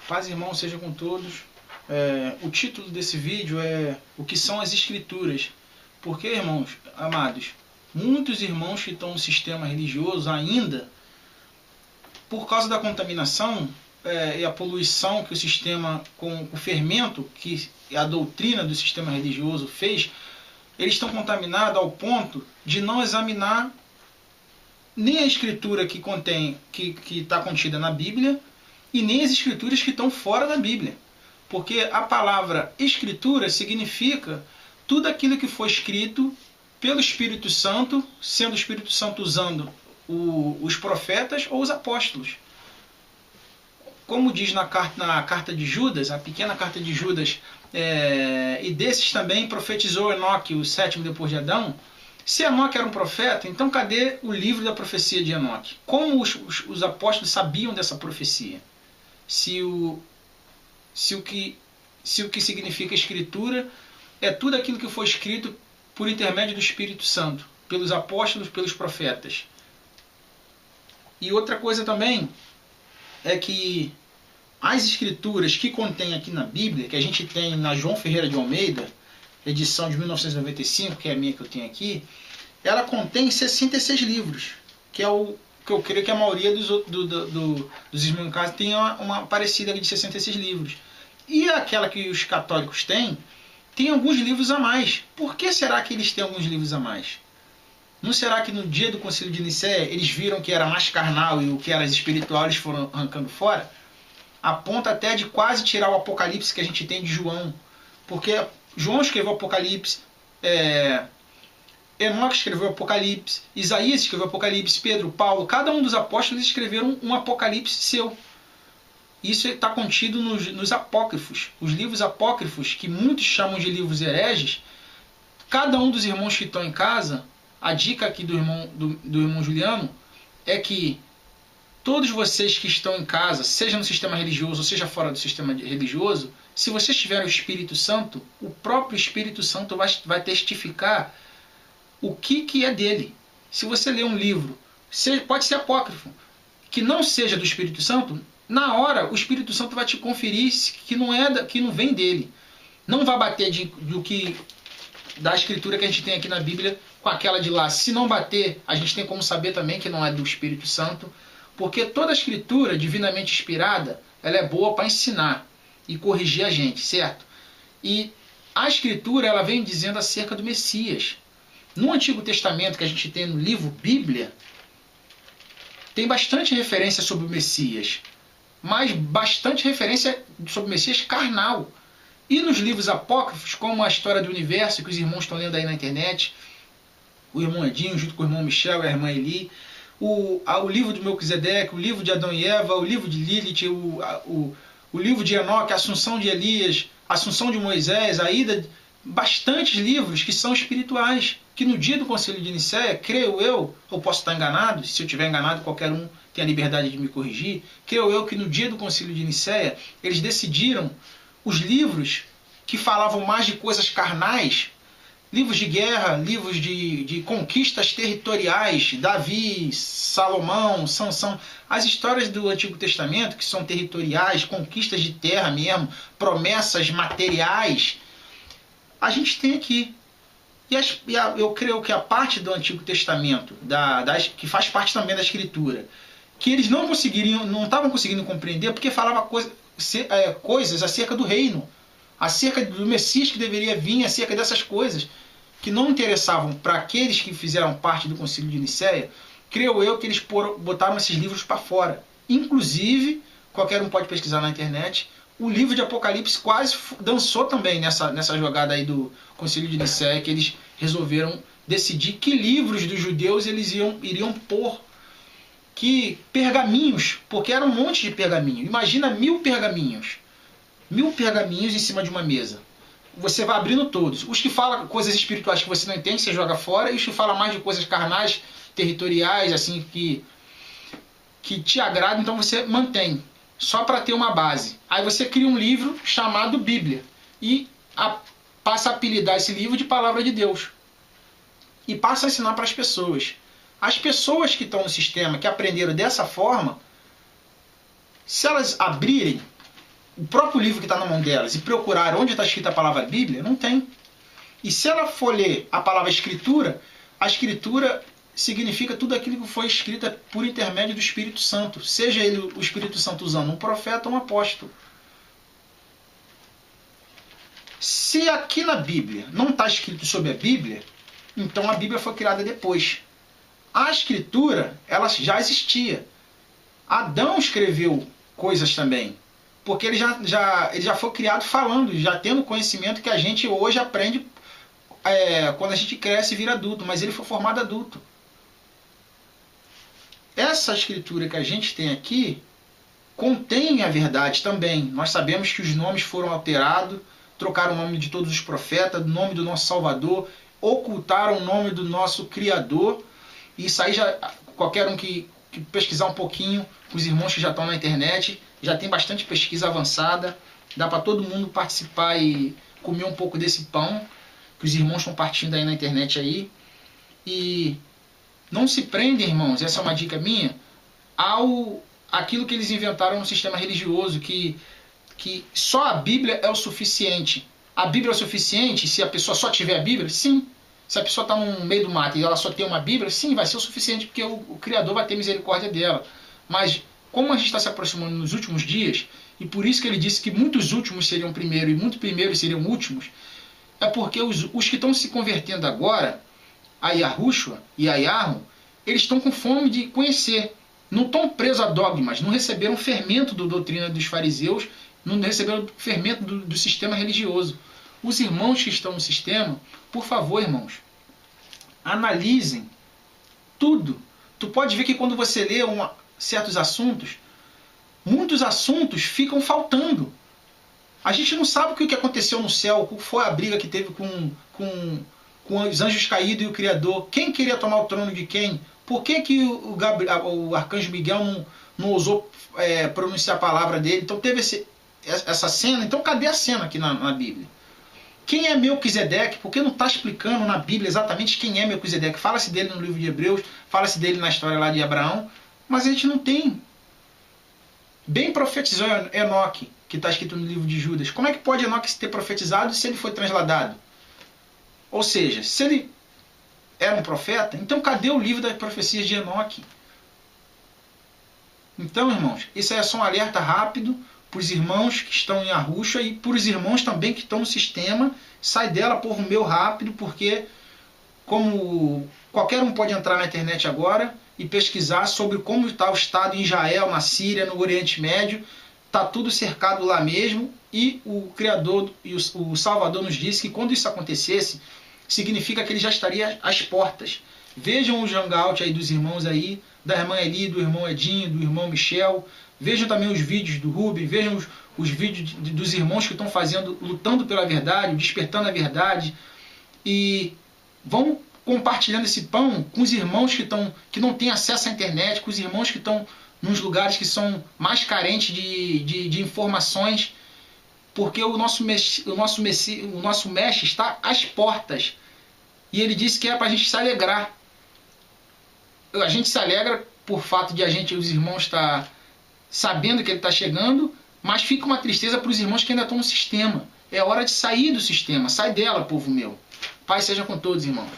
Paz, irmão, seja com todos. O título desse vídeo é O que são as Escrituras. Porque, irmãos amados, muitos irmãos que estão no sistema religioso ainda, por causa da contaminação e a poluição que o sistema, com o fermento que a doutrina do sistema religioso fez, eles estão contaminados ao ponto de não examinar nem a escritura que está contida na Bíblia e nem as escrituras que estão fora da Bíblia. Porque a palavra escritura significa tudo aquilo que foi escrito pelo Espírito Santo, sendo o Espírito Santo usando os profetas ou os apóstolos. Como diz na carta de Judas, a pequena carta de Judas, e desses também profetizou Enoque, o sétimo depois de Adão. Se Enoque era um profeta, então cadê o livro da profecia de Enoque? Como os apóstolos sabiam dessa profecia? Se o que significa escritura é tudo aquilo que foi escrito por intermédio do Espírito Santo, pelos apóstolos, pelos profetas. E outra coisa também é que as escrituras que contém aqui na Bíblia, que a gente tem na João Ferreira de Almeida, edição de 1995, que é a minha que eu tenho aqui, ela contém 66 livros, que é o que eu creio que a maioria dos irmãos em casa tem uma parecida de 66 livros. E aquela que os católicos têm, tem alguns livros a mais. Por que será que eles têm alguns livros a mais? Não será que no dia do Concílio de Nicéia eles viram que era mais carnal e o que era espiritual eles foram arrancando fora? A ponto até de quase tirar o Apocalipse que a gente tem de João. Porque João escreveu o Apocalipse, Enoque escreveu o Apocalipse, Isaías escreveu o Apocalipse, Pedro, Paulo, cada um dos apóstolos escreveram um Apocalipse seu. Isso está contido nos apócrifos. Os livros apócrifos, que muitos chamam de livros hereges, cada um dos irmãos que estão em casa, a dica aqui do irmão Juliano, é que todos vocês que estão em casa, seja no sistema religioso ou seja fora do sistema religioso, se vocês tiverem o Espírito Santo, o próprio Espírito Santo vai testificar o que é dele. Se você ler um livro, pode ser apócrifo, que não seja do Espírito Santo, na hora o Espírito Santo vai te conferir que não vem dele. Não vai bater da escritura que a gente tem aqui na Bíblia com aquela de lá. Se não bater, a gente tem como saber também que não é do Espírito Santo, porque toda escritura divinamente inspirada, ela é boa para ensinar e corrigir a gente, certo? E a escritura, ela vem dizendo acerca do Messias. No Antigo Testamento, que a gente tem no livro Bíblia, tem bastante referência sobre o Messias, mas bastante referência sobre o Messias carnal. E nos livros apócrifos, como a História do Universo, que os irmãos estão lendo aí na internet, o irmão Edinho junto com o irmão Michel e a irmã Eli, o livro do Melquisedeque, o livro de Adão e Eva, o livro de Lilith, o livro de Enoque, a Assunção de Elias, a Assunção de Moisés, a ida, bastantes livros que são espirituais, que no dia do Concílio de Nicéia, creio eu, ou posso estar enganado, se eu estiver enganado, qualquer um tem a liberdade de me corrigir, creio eu que no dia do Concílio de Nicéia, eles decidiram os livros que falavam mais de coisas carnais, livros de guerra, livros de conquistas territoriais, Davi, Salomão, Sansão, as histórias do Antigo Testamento, que são territoriais, conquistas de terra mesmo, promessas materiais, a gente tem aqui. Eu creio que a parte do Antigo Testamento, que faz parte também da Escritura, que eles não estavam conseguindo compreender, porque falava coisas acerca do reino, acerca do Messias que deveria vir, acerca dessas coisas, que não interessavam para aqueles que fizeram parte do Concílio de Nicéia. Creio eu que eles botaram esses livros para fora. Inclusive, qualquer um pode pesquisar na internet, o livro de Apocalipse quase dançou também nessa jogada aí do Concílio de Nicéia, que eles resolveram decidir que livros dos judeus eles iriam pôr, que pergaminhos, porque era um monte de pergaminho. Imagina 1000 pergaminhos. 1000 pergaminhos em cima de uma mesa. Você vai abrindo todos. Os que falam coisas espirituais que você não entende, você joga fora, e os que falam mais de coisas carnais, territoriais, assim, que te agradam, então você mantém. Só para ter uma base. Aí você cria um livro chamado Bíblia e passa a apelidar esse livro de Palavra de Deus. E passa a ensinar para as pessoas. As pessoas que estão no sistema, que aprenderam dessa forma, Se elas abrirem o próprio livro que está na mão delas e procurar onde está escrita a palavra Bíblia, não tem. E se ela for ler a palavra Escritura, a Escritura significa tudo aquilo que foi escrito por intermédio do Espírito Santo, seja ele o Espírito Santo usando um profeta ou um apóstolo. Se aqui na Bíblia não está escrito sobre a Bíblia, então a Bíblia foi criada depois. A Escritura, ela já existia. Adão escreveu coisas também, porque ele já foi criado falando, já tendo conhecimento que a gente hoje aprende quando a gente cresce e vira adulto, mas ele foi formado adulto. Essa Escritura que a gente tem aqui contém a verdade também. Nós sabemos que os nomes foram alterados, trocaram o nome de todos os profetas, o nome do nosso Salvador, ocultaram o nome do nosso Criador. E isso aí, qualquer um que pesquisar um pouquinho, os irmãos que já estão na internet, já tem bastante pesquisa avançada, dá para todo mundo participar e comer um pouco desse pão que os irmãos estão partindo aí na internet aí. E não se prendem, irmãos, essa é uma dica minha, aquilo que eles inventaram no sistema religioso, que só a Bíblia é o suficiente. A Bíblia é o suficiente se a pessoa só tiver a Bíblia? Sim. Se a pessoa está no meio do mato e ela só tem uma Bíblia, sim, vai ser o suficiente, porque o Criador vai ter misericórdia dela. Mas como a gente está se aproximando nos últimos dias, e por isso que ele disse que muitos últimos seriam primeiros e muitos primeiros seriam últimos, é porque os que estão se convertendo agora, a Yahushua e a Yahoo, eles estão com fome de conhecer. Não estão presos a dogmas, não receberam fermento da doutrina dos fariseus, não receberam fermento do sistema religioso. Os irmãos que estão no sistema, por favor, irmãos, analisem tudo. Tu pode ver que quando você lê certos assuntos, muitos assuntos ficam faltando. A gente não sabe o que aconteceu no céu, qual foi a briga que teve com os anjos caídos e o Criador. Quem queria tomar o trono de quem? Por que o arcanjo Miguel não ousou pronunciar a palavra dele? Então teve essa cena. Então cadê a cena aqui na Bíblia? Quem é Melquisedeque? Por que não está explicando na Bíblia exatamente quem é Melquisedeque? Fala-se dele no livro de Hebreus, fala-se dele na história lá de Abraão, mas a gente não tem. Bem profetizou Enoque, que está escrito no livro de Judas. Como é que pode Enoque ter profetizado se ele foi transladado? Ou seja, se ele era um profeta, então cadê o livro das profecias de Enoque? Então, irmãos, isso é só um alerta rápido para os irmãos que estão em Yahushua e para os irmãos também que estão no sistema. Sai dela, povo meu, rápido, porque como qualquer um pode entrar na internet agora e pesquisar sobre como está o estado em Israel, na Síria, no Oriente Médio. Está tudo cercado lá mesmo, e o Criador e o Salvador nos disse que quando isso acontecesse, significa que ele já estaria às portas. Vejam os hangout aí dos irmãos aí, da irmã Eli, do irmão Edinho, do irmão Michel. Vejam também os vídeos do Ruben, vejam os vídeos dos irmãos que estão fazendo, lutando pela verdade, despertando a verdade. E vão compartilhando esse pão com os irmãos que não têm acesso à internet, com os irmãos que estão nos lugares que são mais carentes de informações, porque o nosso mestre está às portas. E ele disse que é para a gente se alegrar. A gente se alegra por fato de os irmãos estar sabendo que ele está chegando, mas fica uma tristeza para os irmãos que ainda estão no sistema. É hora de sair do sistema. Sai dela, povo meu. Paz seja com todos, irmãos.